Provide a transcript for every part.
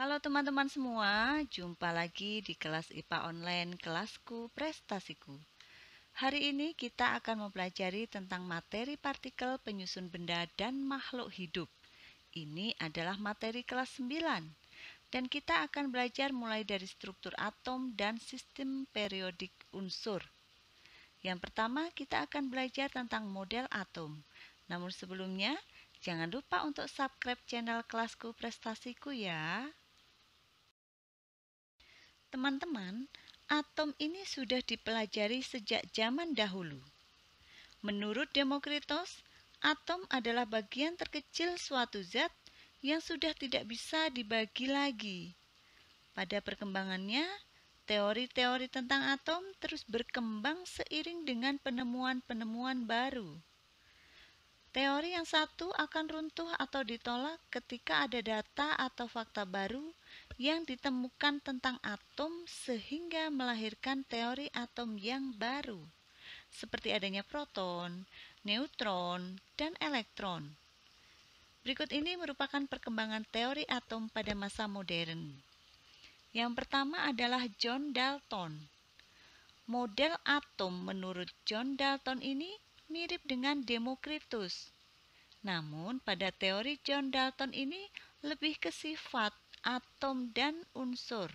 Halo teman-teman semua, jumpa lagi di kelas IPA online kelasku prestasiku. Hari ini kita akan mempelajari tentang materi partikel penyusun benda dan makhluk hidup. Ini adalah materi kelas 9 dan kita akan belajar mulai dari struktur atom dan sistem periodik unsur. Yang pertama kita akan belajar tentang model atom. Namun sebelumnya, jangan lupa untuk subscribe channel kelasku prestasiku ya. Teman-teman, atom ini sudah dipelajari sejak zaman dahulu. Menurut Demokritos, atom adalah bagian terkecil suatu zat yang sudah tidak bisa dibagi lagi. Pada perkembangannya, teori-teori tentang atom terus berkembang seiring dengan penemuan-penemuan baru. Teori yang satu akan runtuh atau ditolak ketika ada data atau fakta baru yang ditemukan tentang atom sehingga melahirkan teori atom yang baru, seperti adanya proton, neutron, dan elektron. Berikut ini merupakan perkembangan teori atom pada masa modern. Yang pertama adalah John Dalton. Model atom menurut John Dalton ini mirip dengan Demokritus. Namun pada teori John Dalton ini lebih ke sifat atom dan unsur.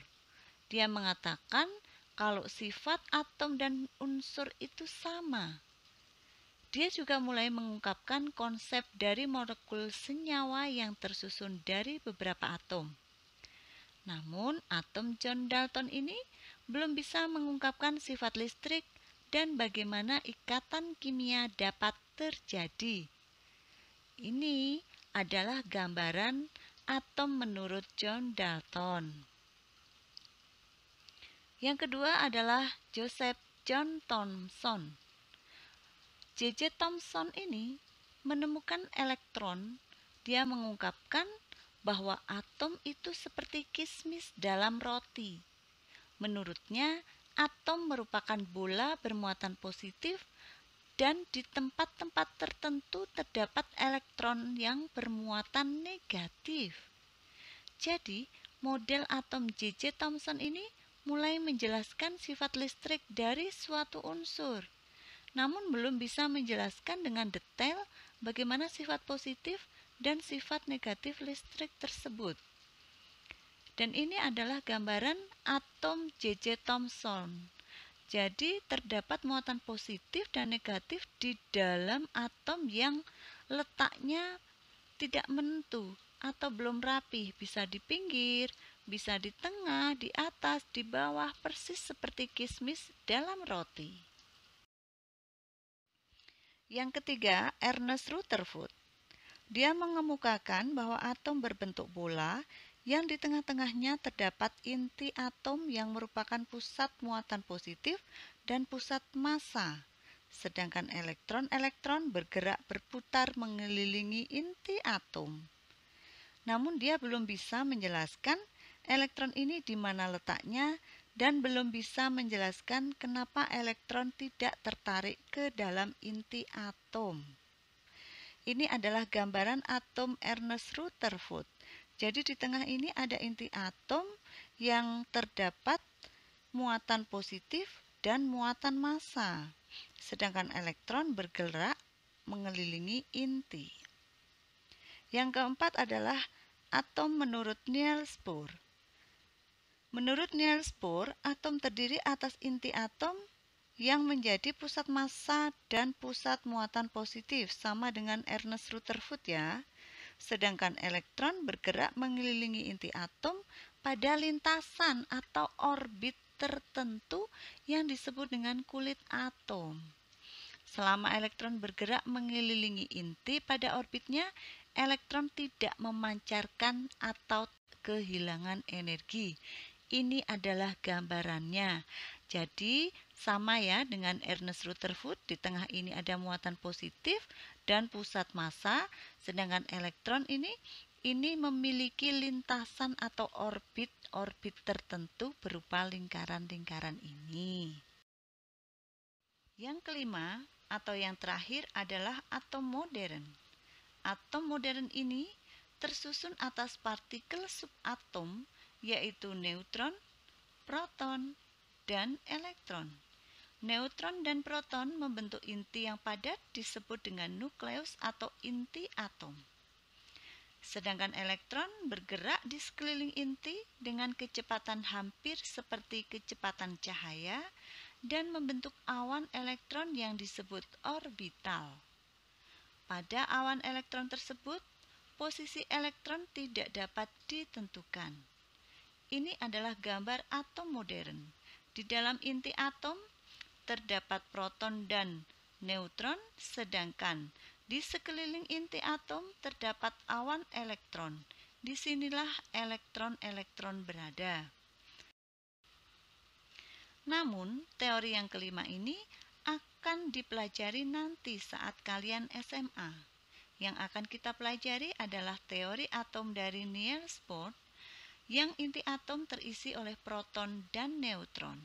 Dia mengatakan kalau sifat atom dan unsur itu sama. Dia juga mulai mengungkapkan konsep dari molekul senyawa yang tersusun dari beberapa atom. Namun atom John Dalton ini belum bisa mengungkapkan sifat listrik dan bagaimana ikatan kimia dapat terjadi. Ini adalah gambaran atom menurut John Dalton. Yang kedua adalah Joseph John Thomson. J.J. Thomson ini menemukan elektron. Dia mengungkapkan bahwa atom itu seperti kismis dalam roti. Menurutnya, atom merupakan bola bermuatan positif dan di tempat-tempat tertentu terdapat elektron yang bermuatan negatif. Jadi, model atom J.J. Thomson ini mulai menjelaskan sifat listrik dari suatu unsur, namun belum bisa menjelaskan dengan detail bagaimana sifat positif dan sifat negatif listrik tersebut. Dan ini adalah gambaran atom J.J. Thomson. Jadi terdapat muatan positif dan negatif di dalam atom yang letaknya tidak menentu atau belum rapi, bisa di pinggir, bisa di tengah, di atas, di bawah, persis seperti kismis dalam roti. Yang ketiga, Ernest Rutherford. Dia mengemukakan bahwa atom berbentuk bola yang di tengah-tengahnya terdapat inti atom yang merupakan pusat muatan positif dan pusat massa, sedangkan elektron-elektron bergerak berputar mengelilingi inti atom. Namun dia belum bisa menjelaskan elektron ini di mana letaknya dan belum bisa menjelaskan kenapa elektron tidak tertarik ke dalam inti atom. Ini adalah gambaran atom Ernest Rutherford. Jadi di tengah ini ada inti atom yang terdapat muatan positif dan muatan massa, sedangkan elektron bergerak mengelilingi inti. Yang keempat adalah atom menurut Niels Bohr. Menurut Niels Bohr, atom terdiri atas inti atom yang menjadi pusat massa dan pusat muatan positif, sama dengan Ernest Rutherford ya. Sedangkan elektron bergerak mengelilingi inti atom pada lintasan atau orbit tertentu yang disebut dengan kulit atom. Selama elektron bergerak mengelilingi inti pada orbitnya, elektron tidak memancarkan atau kehilangan energi. Ini adalah gambarannya. Jadi sama ya dengan Ernest Rutherford, di tengah ini ada muatan positif dan pusat massa, sedangkan elektron ini memiliki lintasan atau orbit tertentu berupa lingkaran-lingkaran ini. Yang kelima atau yang terakhir adalah atom modern. Atom modern ini tersusun atas partikel subatom yaitu neutron, proton, dan elektron. Neutron dan proton membentuk inti yang padat disebut dengan nukleus atau inti atom. Sedangkan elektron bergerak di sekeliling inti dengan kecepatan hampir seperti kecepatan cahaya dan membentuk awan elektron yang disebut orbital. Pada awan elektron tersebut, posisi elektron tidak dapat ditentukan. Ini adalah gambar atom modern. Di dalam inti atom terdapat proton dan neutron, sedangkan di sekeliling inti atom terdapat awan elektron. Disinilah elektron-elektron berada. Namun, teori yang kelima ini akan dipelajari nanti saat kalian SMA. Yang akan kita pelajari adalah teori atom dari Niels Bohr, yang inti atom terisi oleh proton dan neutron.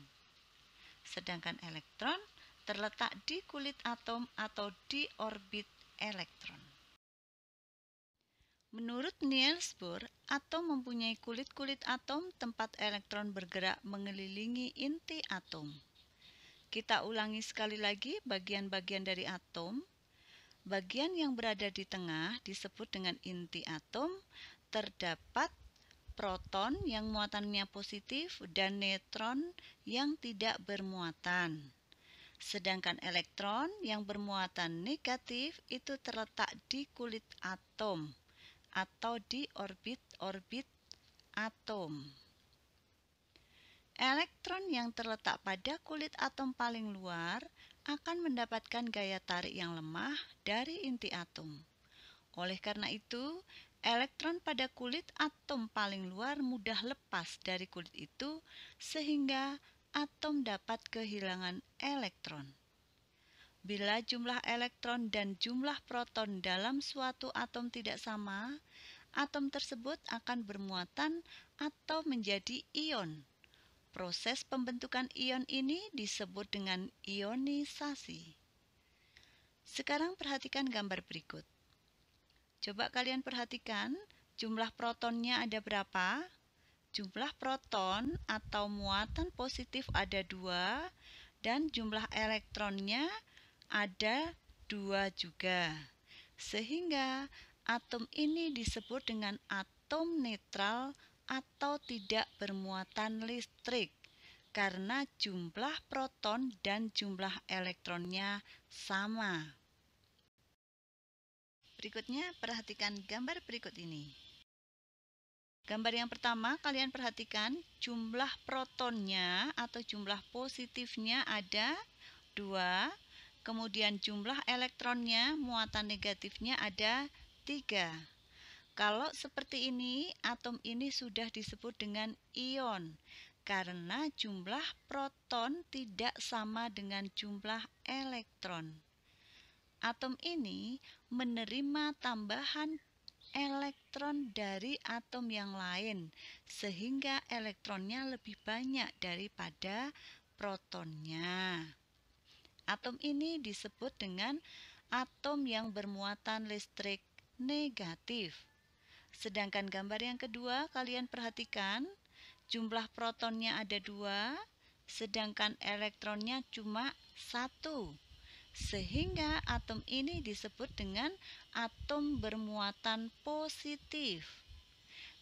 Sedangkan elektron terletak di kulit atom atau di orbit elektron. Menurut Niels Bohr, atom mempunyai kulit-kulit atom tempat elektron bergerak mengelilingi inti atom. Kita ulangi sekali lagi bagian-bagian dari atom. Bagian yang berada di tengah disebut dengan inti atom. Terdapat proton yang muatannya positif dan neutron yang tidak bermuatan. Sedangkan elektron yang bermuatan negatif itu terletak di kulit atom atau di orbit-orbit atom. Elektron yang terletak pada kulit atom paling luar akan mendapatkan gaya tarik yang lemah dari inti atom. Oleh karena itu, elektron pada kulit atom paling luar mudah lepas dari kulit itu sehingga atom dapat kehilangan elektron. Bila jumlah elektron dan jumlah proton dalam suatu atom tidak sama, atom tersebut akan bermuatan atau menjadi ion. Proses pembentukan ion ini disebut dengan ionisasi. Sekarang perhatikan gambar berikut. Coba kalian perhatikan jumlah protonnya ada berapa? Jumlah proton atau muatan positif ada 2 dan jumlah elektronnya ada 2 juga. Sehingga atom ini disebut dengan atom netral atau tidak bermuatan listrik karena jumlah proton dan jumlah elektronnya sama. Berikutnya perhatikan gambar berikut ini. Gambar yang pertama, kalian perhatikan jumlah protonnya atau jumlah positifnya ada 2, kemudian jumlah elektronnya, muatan negatifnya ada 3. Kalau seperti ini, atom ini sudah disebut dengan ion, karena jumlah proton tidak sama dengan jumlah elektron. Atom ini menerima tambahan elektron dari atom yang lain sehingga elektronnya lebih banyak daripada protonnya. Atom ini disebut dengan atom yang bermuatan listrik negatif. Sedangkan gambar yang kedua, kalian perhatikan jumlah protonnya ada 2, sedangkan elektronnya cuma 1. Sehingga atom ini disebut dengan atom bermuatan positif.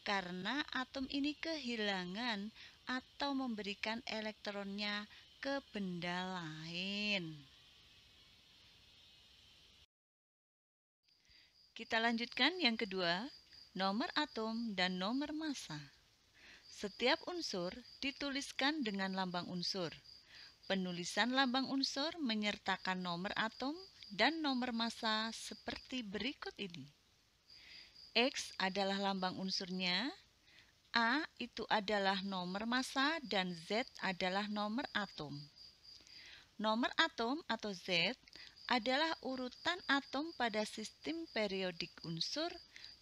Karena atom ini kehilangan atau memberikan elektronnya ke benda lain. Kita lanjutkan yang kedua, nomor atom dan nomor massa. Setiap unsur dituliskan dengan lambang unsur. Penulisan lambang unsur menyertakan nomor atom dan nomor massa seperti berikut ini. X adalah lambang unsurnya, A itu adalah nomor massa dan Z adalah nomor atom. Nomor atom atau Z adalah urutan atom pada sistem periodik unsur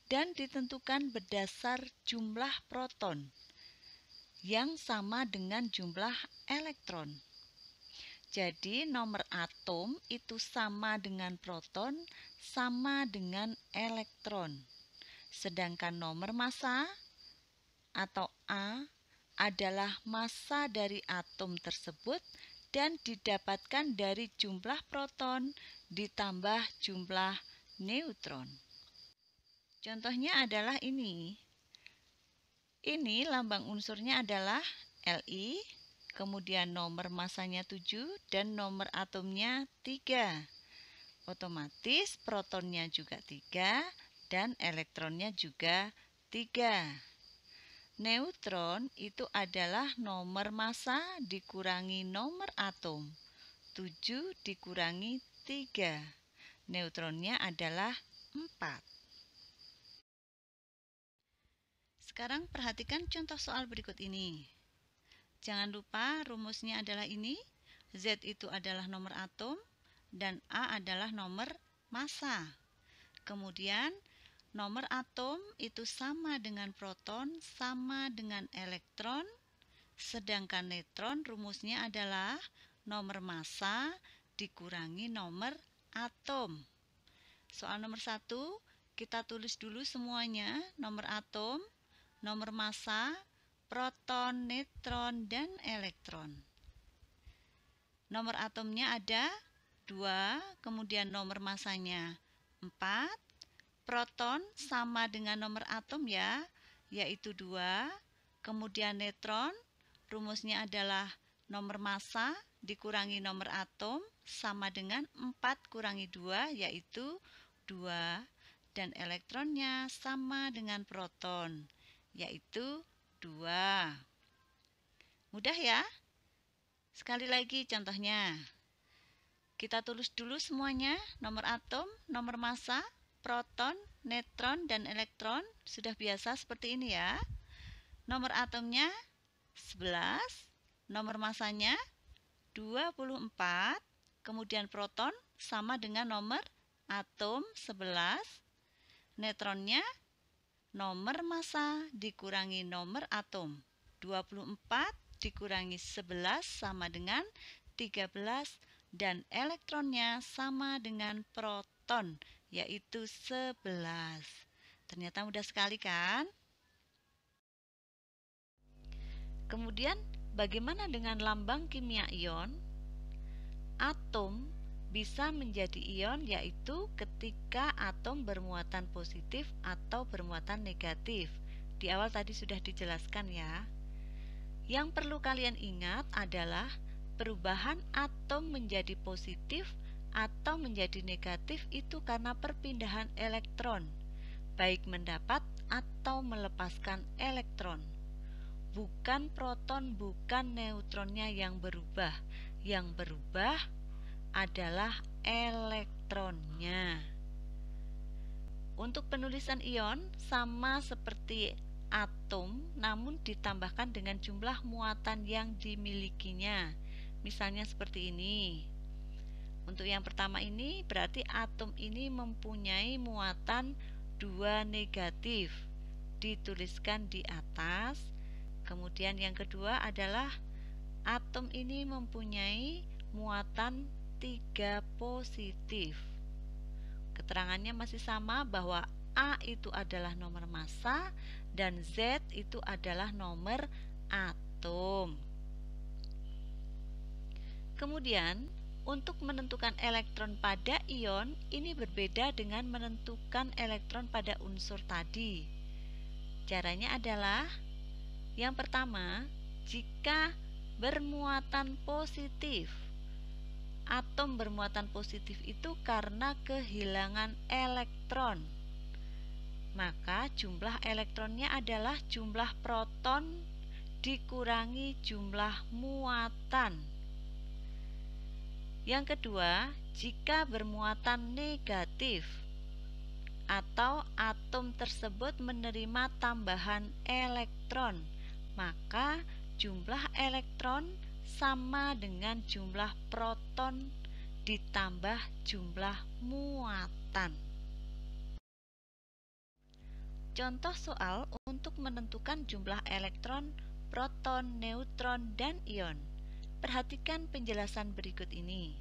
dan ditentukan berdasar jumlah proton yang sama dengan jumlah elektron. Jadi nomor atom itu sama dengan proton, sama dengan elektron. Sedangkan nomor massa atau A adalah massa dari atom tersebut dan didapatkan dari jumlah proton ditambah jumlah neutron. Contohnya adalah ini. Ini lambang unsurnya adalah Li, kemudian nomor massanya 7 dan nomor atomnya 3. Otomatis protonnya juga 3 dan elektronnya juga 3. Neutron itu adalah nomor massa dikurangi nomor atom. 7 dikurangi 3. Neutronnya adalah 4. Sekarang perhatikan contoh soal berikut ini. Jangan lupa rumusnya adalah ini. Z itu adalah nomor atom dan A adalah nomor massa. Kemudian nomor atom itu sama dengan proton, sama dengan elektron, sedangkan neutron rumusnya adalah nomor massa dikurangi nomor atom. Soal nomor 1, kita tulis dulu semuanya, nomor atom, nomor massa, proton, neutron, dan elektron. Nomor atomnya ada 2, kemudian nomor massanya 4, proton sama dengan nomor atom ya, yaitu 2. Kemudian neutron, rumusnya adalah nomor massa dikurangi nomor atom sama dengan 4 kurangi 2, yaitu 2. Dan elektronnya sama dengan proton, yaitu 2. Mudah ya? Sekali lagi contohnya. Kita tulis dulu semuanya, nomor atom, nomor massa, proton, neutron, dan elektron. Sudah biasa seperti ini ya. Nomor atomnya 11, nomor massanya 24, kemudian proton sama dengan nomor atom 11, neutronnya nomor massa dikurangi nomor atom. 24 dikurangi 11 sama dengan 13, dan elektronnya sama dengan proton, yaitu 11. Ternyata mudah sekali kan? Kemudian bagaimana dengan lambang kimia ion? Atom bisa menjadi ion yaitu ketika atom bermuatan positif atau bermuatan negatif. Di awal tadi sudah dijelaskan ya. Yang perlu kalian ingat adalah perubahan atom menjadi positif atau menjadi negatif itu karena perpindahan elektron, baik mendapat atau melepaskan elektron. Bukan proton, bukan neutronnya yang berubah. Yang berubah adalah elektronnya. Untuk penulisan ion sama seperti atom, namun ditambahkan dengan jumlah muatan yang dimilikinya. Misalnya seperti ini. Untuk yang pertama ini berarti atom ini mempunyai muatan 2 negatif. Dituliskan di atas. Kemudian yang kedua adalah atom ini mempunyai muatan 3 positif. Keterangannya masih sama bahwa A itu adalah nomor massa dan Z itu adalah nomor atom. Kemudian, untuk menentukan elektron pada ion, ini berbeda dengan menentukan elektron pada unsur tadi. Caranya adalah, yang pertama, jika bermuatan positif. Atom bermuatan positif itu karena kehilangan elektron. Maka jumlah elektronnya adalah jumlah proton dikurangi jumlah muatan. Yang kedua, jika bermuatan negatif atau atom tersebut menerima tambahan elektron, maka jumlah elektron sama dengan jumlah proton ditambah jumlah muatan. Contoh soal untuk menentukan jumlah elektron, proton, neutron, dan ion. Perhatikan penjelasan berikut ini.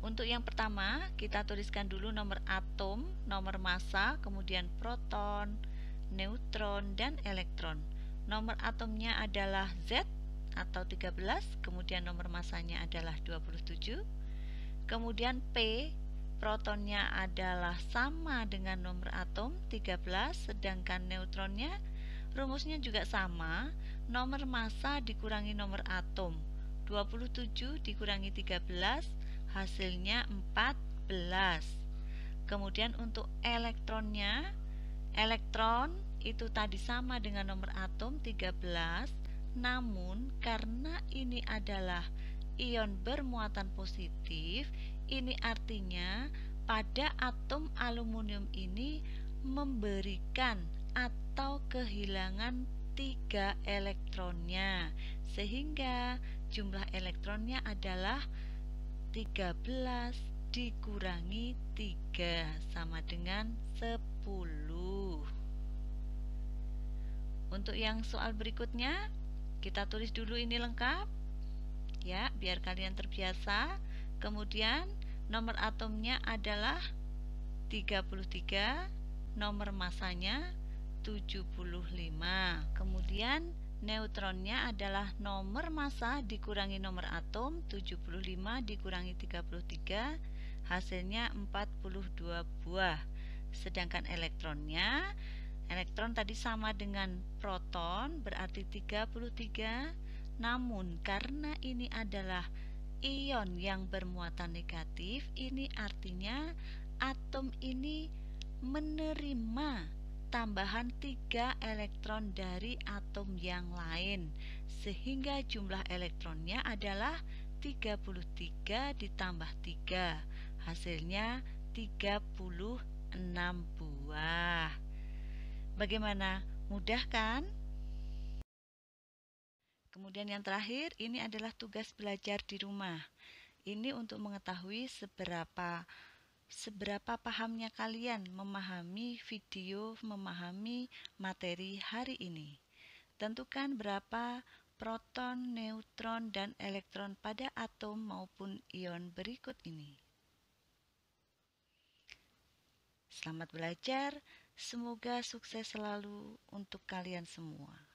Untuk yang pertama, kita tuliskan dulu nomor atom, nomor massa, kemudian proton, neutron, dan elektron. Nomor atomnya adalah Z atau 13, kemudian nomor masanya adalah 27. Kemudian P, protonnya adalah sama dengan nomor atom 13, sedangkan neutronnya rumusnya juga sama, nomor massa dikurangi nomor atom. 27 dikurangi 13, hasilnya 14. Kemudian untuk elektronnya, elektron itu tadi sama dengan nomor atom 13, namun karena ini adalah ion bermuatan positif, ini artinya pada atom aluminium ini memberikan atau kehilangan 3 elektronnya, sehingga jumlah elektronnya adalah 13 dikurangi 3 sama dengan 10. Untuk yang soal berikutnya, kita tulis dulu ini lengkap ya, biar kalian terbiasa. Kemudian nomor atomnya adalah 33, nomor massanya 75. Kemudian neutronnya adalah nomor massa dikurangi nomor atom, 75 dikurangi 33, hasilnya 42 buah. Sedangkan elektronnya, elektron tadi sama dengan proton, berarti 33, namun karena ini adalah ion yang bermuatan negatif, ini artinya atom ini menerima tambahan 3 elektron dari atom yang lain, sehingga jumlah elektronnya adalah 33 ditambah 3, hasilnya 36 buah. Bagaimana? Mudah kan? Kemudian yang terakhir, ini adalah tugas belajar di rumah. Ini untuk mengetahui seberapa pahamnya kalian memahami video, memahami materi hari ini. Tentukan berapa proton, neutron, dan elektron pada atom maupun ion berikut ini. Selamat belajar, semoga sukses selalu untuk kalian semua.